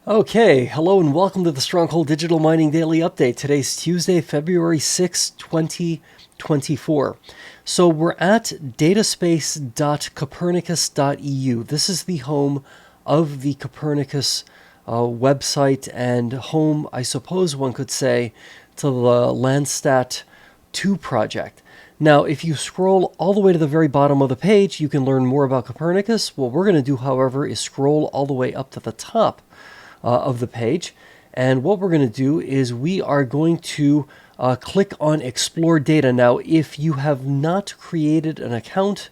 Okay, hello and welcome to the Stronghold Digital Mining Daily Update. Today's Tuesday, February 6, 2024. So we're at dataspace.copernicus.eu. This is the home of the Copernicus website and home, I suppose one could say, to the Landsat 2 project. Now, if you scroll all the way to the very bottom of the page, you can learn more about Copernicus. What we're going to do, however, is scroll all the way up to the top of the page. And what we're going to do is we are going to click on Explore Data. Now, if you have not created an account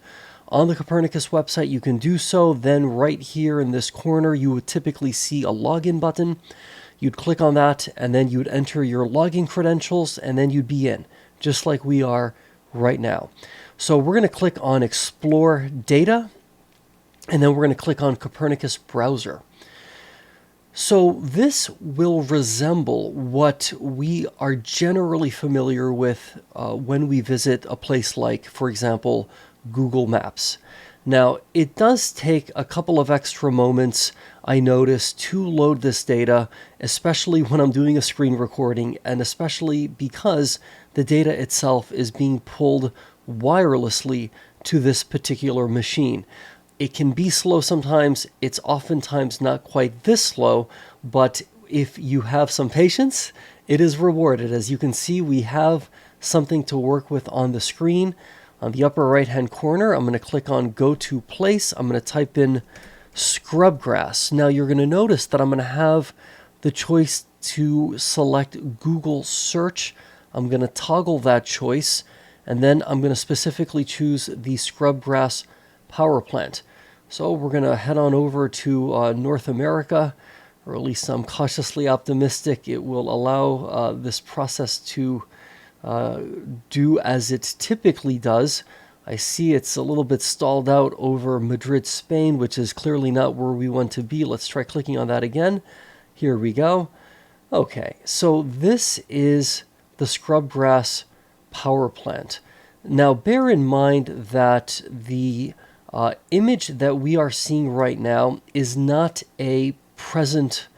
on the Copernicus website, you can do so. Then right here in this corner, you would typically see a login button. You'd click on that, and then you'd enter your login credentials, and then you'd be in, just like we are right now. So we're going to click on Explore Data, and then we're going to click on Copernicus Browser. So this will resemble what we are generally familiar with when we visit a place like, for example, Google Maps. Now, it does take a couple of extra moments, I notice, to load this data, especially when I'm doing a screen recording, and especially because the data itself is being pulled wirelessly to this particular machine. It can be slow sometimes. It's oftentimes not quite this slow, but if you have some patience, it is rewarded. As you can see, we have something to work with on the screen. On the upper right-hand corner, I'm going to click on Go to Place. I'm going to type in Scrubgrass. Now, you're going to notice that I'm going to have the choice to select Google Search. I'm going to toggle that choice, and then I'm going to specifically choose the Scrubgrass power plant. So we're going to head on over to North America, or at least I'm cautiously optimistic it will allow this process to do as it typically does. I see it's a little bit stalled out over Madrid, Spain, which is clearly not where we want to be. Let's try clicking on that again. Here we go. Okay, so this is the Scrubgrass power plant. Now, bear in mind that the image that we are seeing right now is not a present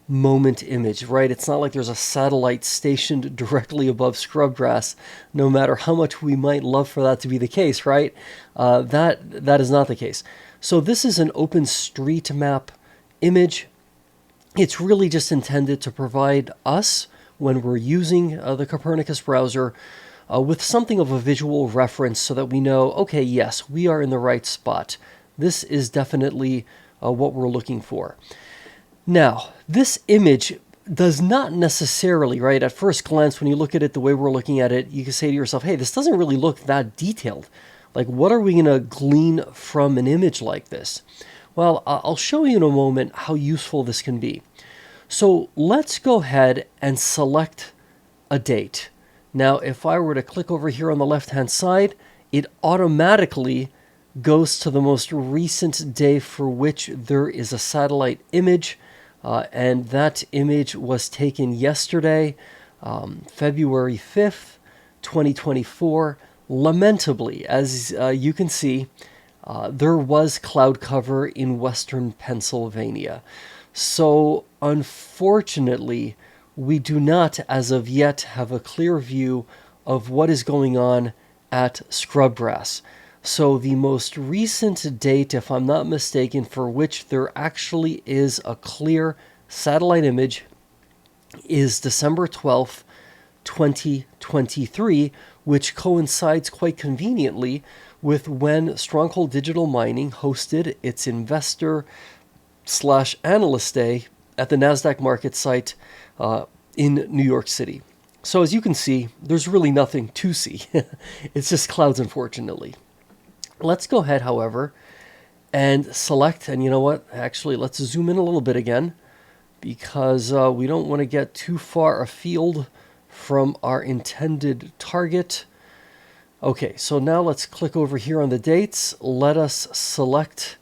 moment image, right? It's not like there's a satellite stationed directly above Scrubgrass, no matter how much we might love for that to be the case, right? That is not the case. So this is an OpenStreetMap image. It's really just intended to provide us, when we're using the Copernicus browser, with something of a visual reference so that we know, okay, yes, we are in the right spot. This is definitely what we're looking for. Now, this image does not necessarily, right, at first glance, when you look at it the way we're looking at it, you can say to yourself, hey, this doesn't really look that detailed. Like, what are we going to glean from an image like this? Well, I'll show you in a moment how useful this can be. So let's go ahead and select a date. Now, if I were to click over here on the left-hand side, it automatically goes to the most recent day for which there is a satellite image, and that image was taken yesterday, February 5th, 2024. Lamentably, as you can see, there was cloud cover in western Pennsylvania. So, unfortunately, we do not, as of yet, have a clear view of what is going on at Scrubgrass. So the most recent date, if I'm not mistaken, for which there actually is a clear satellite image is December 12th, 2023, which coincides quite conveniently with when Stronghold Digital Mining hosted its investor/analyst day at the NASDAQ market site in New York City. So as you can see, there's really nothing to see. It's just clouds, unfortunately. Let's go ahead, however, and select, and you know what? Actually, let's zoom in a little bit again, because we don't want to get too far afield from our intended target. Okay, so now let's click over here on the dates. Let us select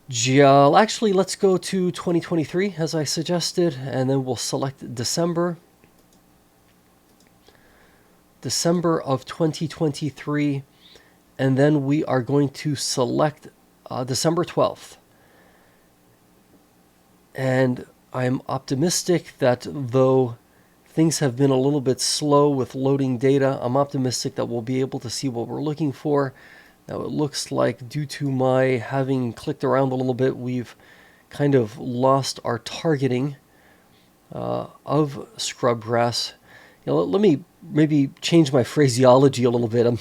actually, let's go to 2023, as I suggested, and then we'll select December of 2023, and then we are going to select December 12th. And I'm optimistic that though things have been a little bit slow with loading data, I'm optimistic that we'll be able to see what we're looking for. Now it looks like due to my having clicked around a little bit, we've kind of lost our targeting of scrubgrass. Let me maybe change my phraseology a little bit. I'm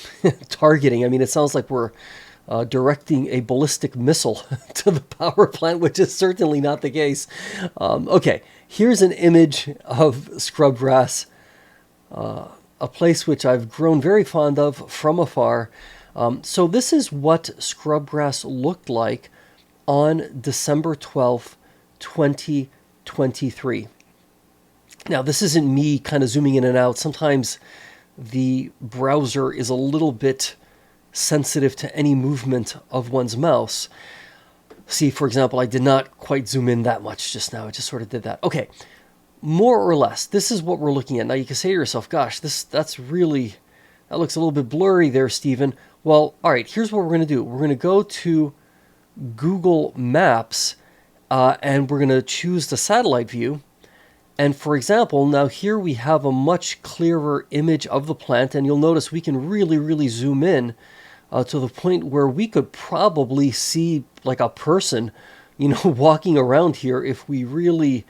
targeting. I mean, it sounds like we're directing a ballistic missile to the power plant, which is certainly not the case. Okay, here's an image of scrubgrass, a place which I've grown very fond of from afar. So this is what scrubgrass looked like on December 12th, 2023. Now, this isn't me kind of zooming in and out. Sometimes the browser is a little bit sensitive to any movement of one's mouse. See, for example, I did not quite zoom in that much just now. I just sort of did that. Okay, more or less, this is what we're looking at. Now, you can say to yourself, gosh, that looks a little bit blurry there, Stephen. Well, all right, here's what we're going to do. We're going to go to Google Maps, and we're going to choose the satellite view. And for example, now here we have a much clearer image of the plant, and you'll notice we can really, really zoom in to the point where we could probably see like a person, walking around here if we really,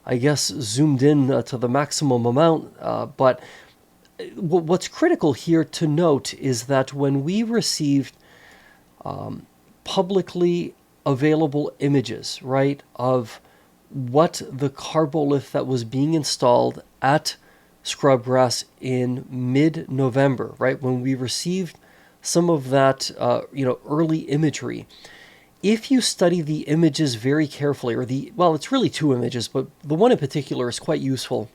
I guess, zoomed in to the maximum amount. But what's critical here to note is that when we received publicly available images, right, of what the carbolith that was being installed at Scrubgrass in mid-November, right, when we received some of that, early imagery. If you study the images very carefully, it's really two images, but the one in particular is quite useful.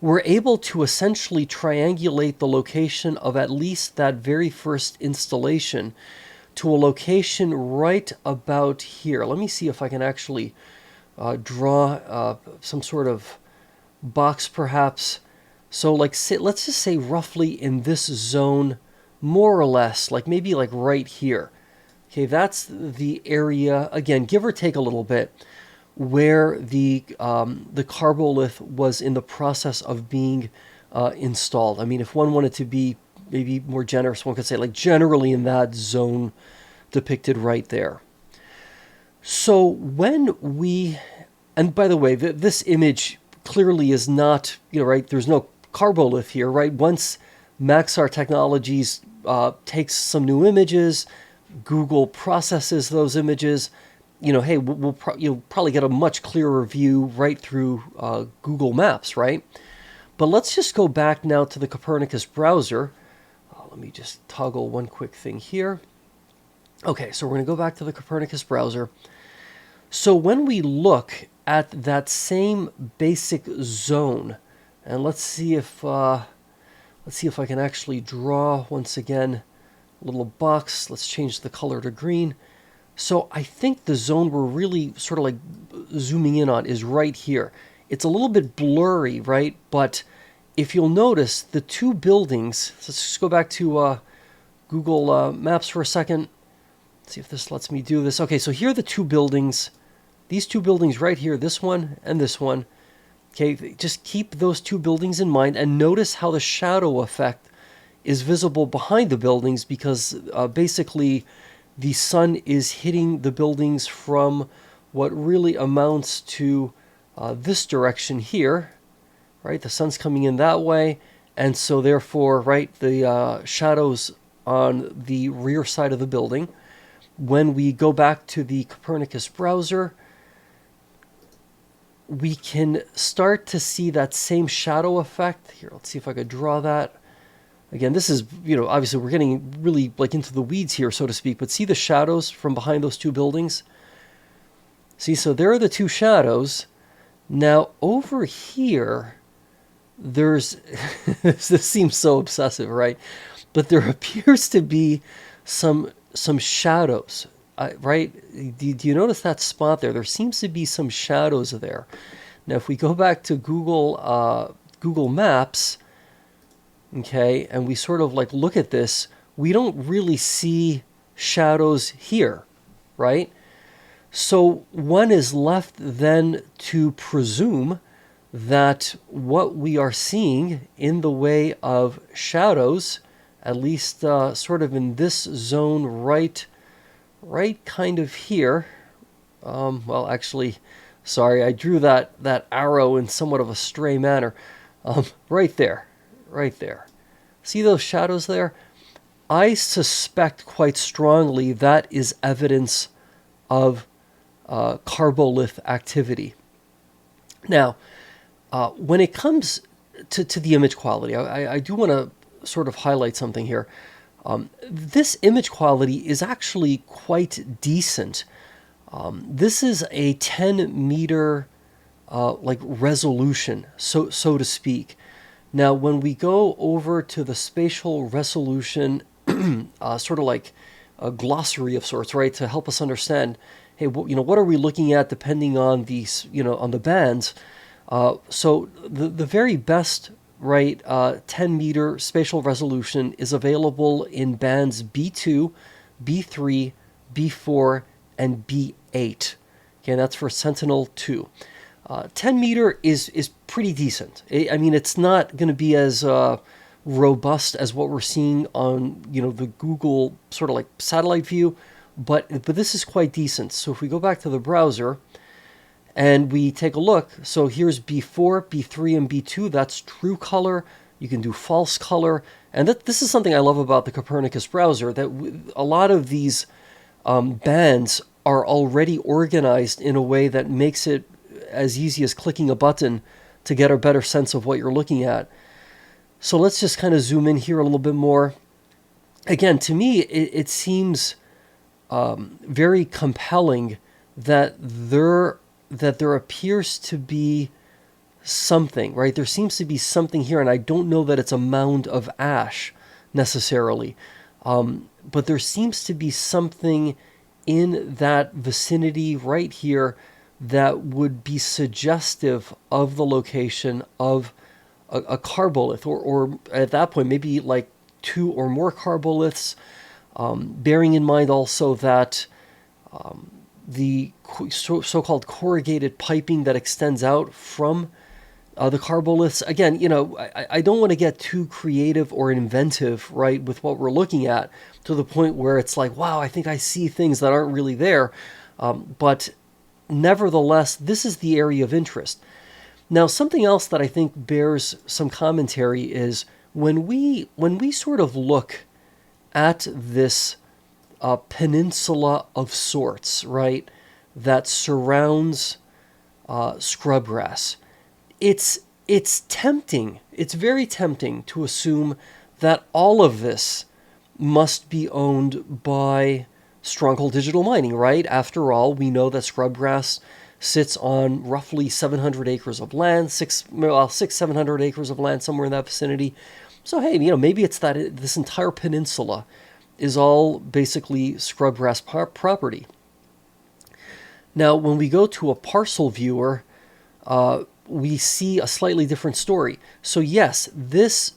We're able to essentially triangulate the location of at least that very first installation to a location right about here. Let me see if I can actually draw some sort of box perhaps. So let's just say roughly in this zone, more or less, maybe right here. Okay, that's the area, again, give or take a little bit, where the carbolith was in the process of being installed. I mean, if one wanted to be maybe more generous, one could say generally in that zone depicted right there. So and by the way, this image clearly is not, right, there's no carbolith here, right? Once Maxar Technologies takes some new images, Google processes those images, hey, you'll probably get a much clearer view right through Google Maps, right? But let's just go back now to the Copernicus browser. Let me just toggle one quick thing here. Okay, so we're going to go back to the Copernicus browser. So when we look at that same basic zone, and let's see if I can actually draw once again a little box. Let's change the color to green. So I think the zone we're really sort of zooming in on is right here. It's a little bit blurry, right? But if you'll notice, the two buildings, let's just go back to Google Maps for a second. Let's see if this lets me do this. Okay, so here are the two buildings. These two buildings right here, this one and this one. Okay, just keep those two buildings in mind and notice how the shadow effect is visible behind the buildings because basically the sun is hitting the buildings from what really amounts to this direction here, right? The sun's coming in that way, and so therefore, right, the shadows on the rear side of the building. When we go back to the Copernicus browser, we can start to see that same shadow effect. Here, let's see if I could draw that. Again, this is, obviously we're getting really into the weeds here, so to speak, but see the shadows from behind those two buildings? See, so there are the two shadows. Now, over here, there's, this seems so obsessive, right? But there appears to be some shadows, right? Do you notice that spot there? There seems to be some shadows there. Now, if we go back to Google Maps, okay, and we sort of look at this, we don't really see shadows here, right? So one is left then to presume that what we are seeing in the way of shadows, at least sort of in this zone right kind of here. Well, actually, sorry, I drew that arrow in somewhat of a stray manner. Right there, right there. See those shadows there? I suspect quite strongly that is evidence of carbolith activity. Now, when it comes to the image quality, I do want to sort of highlight something here. This image quality is actually quite decent. This is a 10 meter like resolution, so to speak. Now, when we go over to the spatial resolution, sort of like a glossary of sorts, right, to help us understand, hey, what are we looking at depending on these, on the bands? So the very best, right, 10 meter spatial resolution is available in bands B2, B3, B4, and B8. Okay, and that's for Sentinel-2. 10 meter is pretty decent. I mean, it's not going to be as robust as what we're seeing on, the Google sort of like satellite view, but this is quite decent. So if we go back to the browser and we take a look, so here's B4, B3, and B2. That's true color. You can do false color. And this is something I love about the Copernicus browser, that a lot of these bands are already organized in a way that makes it as easy as clicking a button to get a better sense of what you're looking at. So let's just kind of zoom in here a little bit more. Again, to me, it seems very compelling that there appears to be something, right? There seems to be something here, and I don't know that it's a mound of ash necessarily, but there seems to be something in that vicinity right here that would be suggestive of the location of a carbolith, or at that point, maybe like 2 or more carboliths, bearing in mind also that the so-called corrugated piping that extends out from the carboliths. Again, I don't want to get too creative or inventive, right, with what we're looking at, to the point where it's like, wow, I think I see things that aren't really there. But nevertheless, this is the area of interest. Now, something else that I think bears some commentary is when we sort of look at this peninsula of sorts, right, that surrounds Scrubgrass. It's tempting. It's very tempting to assume that all of this must be owned by Stronghold Digital Mining, right? After all, we know that Scrubgrass sits on roughly 700 acres of land, 700 acres of land, somewhere in that vicinity. So hey, maybe it's that this entire peninsula is all basically Scrubgrass property. Now, when we go to a parcel viewer, we see a slightly different story. So yes, this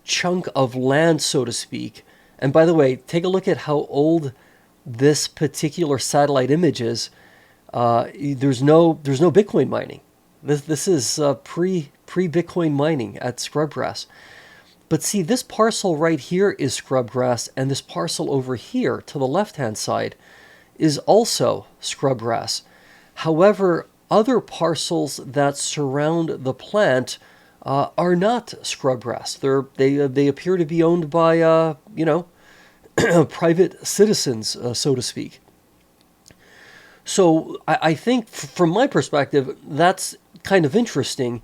chunk of land, so to speak, and by the way, take a look at how old this particular satellite image is. There's no Bitcoin mining. This is pre-Bitcoin mining at Scrubgrass. But see, this parcel right here is Scrubgrass, and this parcel over here to the left-hand side is also Scrubgrass. However, other parcels that surround the plant are not Scrubgrass. They appear to be owned by private citizens, so to speak. So I think, from my perspective, that's kind of interesting,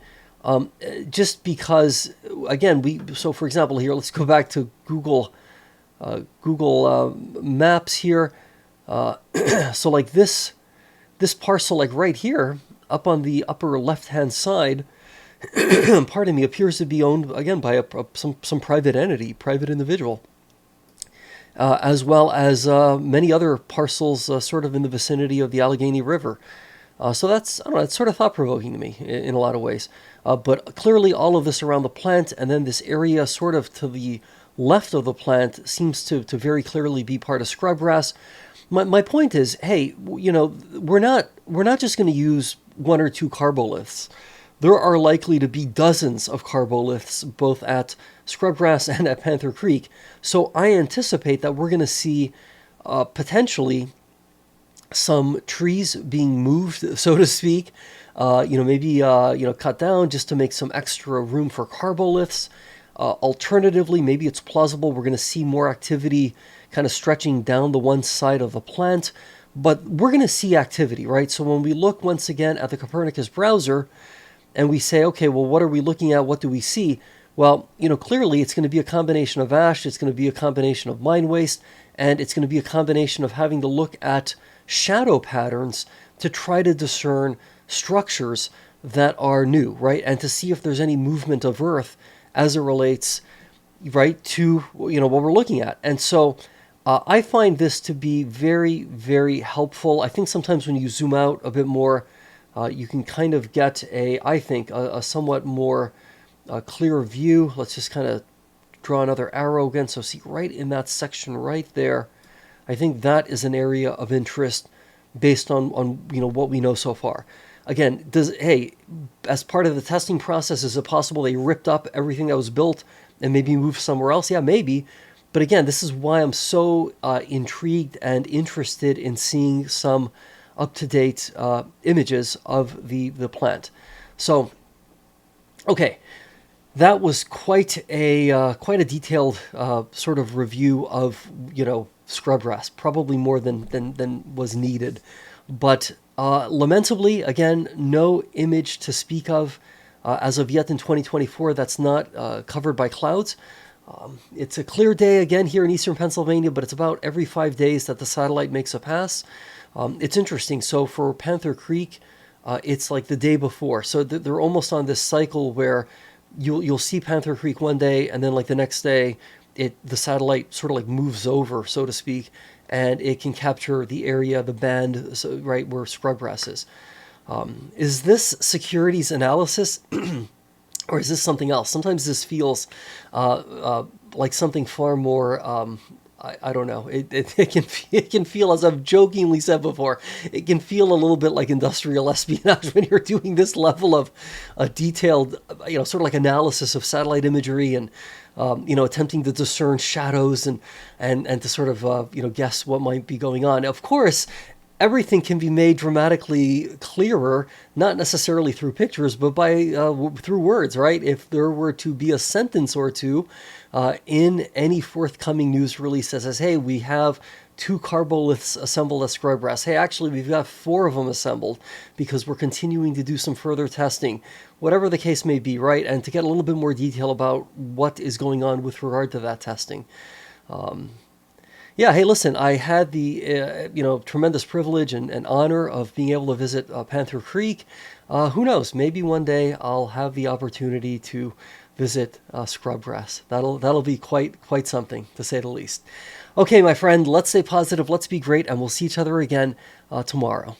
just because, again, so for example here, let's go back to Google Maps here. So like this parcel, like right here, up on the upper left-hand side, pardon me, appears to be owned, again, by some private entity, private individual. As well as many other parcels sort of in the vicinity of the Allegheny River. So that's, I don't know, it's sort of thought-provoking to me in a lot of ways. But clearly all of this around the plant, and then this area sort of to the left of the plant, seems to very clearly be part of Scrubgrass. my point is, hey, we're not just going to use one or two carboliths. There are likely to be dozens of carboliths, both at Scrubgrass and at Panther Creek. So I anticipate that we're going to see potentially some trees being moved, so to speak. Maybe cut down just to make some extra room for carboliths. Alternatively, maybe it's plausible we're going to see more activity kind of stretching down the one side of the plant, but we're going to see activity, right? So when we look once again at the Copernicus browser and we say, okay, well, what are we looking at? What do we see? Well, clearly it's going to be a combination of ash, it's going to be a combination of mine waste, and it's going to be a combination of having to look at shadow patterns to try to discern structures that are new, right? And to see if there's any movement of Earth as it relates, right, to what we're looking at. And so I find this to be very, very helpful. I think sometimes when you zoom out a bit more, you can kind of get a somewhat more clear view. Let's just kind of draw another arrow again. So see right in that section right there, I think that is an area of interest based on what we know so far. Again, as part of the testing process, is it possible they ripped up everything that was built and maybe moved somewhere else? Yeah, maybe. But again, this is why I'm so intrigued and interested in seeing some up-to-date images of the plant. So, okay, that was quite a detailed sort of review of Scrubgrass, probably more than was needed. But lamentably, again, no image to speak of as of yet in 2024 that's not covered by clouds. It's a clear day again here in eastern Pennsylvania, but it's about every 5 days that the satellite makes a pass. It's interesting. So for Panther Creek, it's like the day before. So they're almost on this cycle where you'll see Panther Creek one day, and then like the next day, the satellite sort of like moves over, so to speak, and it can capture the area, the band, so, right where Scrubgrass is. Is this securities analysis, or is this something else? Sometimes this feels like something far more. I don't know. It can feel, as I've jokingly said before, it can feel a little bit like industrial espionage when you're doing this level of detailed, sort of like analysis of satellite imagery and attempting to discern shadows and to sort of guess what might be going on. Of course, everything can be made dramatically clearer, not necessarily through pictures, but through words, right? If there were to be a sentence or two in any forthcoming news release that says, hey, we have 2 carboliths assembled at Scrubgrass. Hey, actually, we've got 4 of them assembled because we're continuing to do some further testing. Whatever the case may be, right? And to get a little bit more detail about what is going on with regard to that testing. Yeah, hey, listen, I had the tremendous privilege and honor of being able to visit Panther Creek. Who knows? Maybe one day I'll have the opportunity to visit Scrubgrass. That'll be quite something, to say the least. Okay, my friend, let's stay positive, let's be great, and we'll see each other again tomorrow.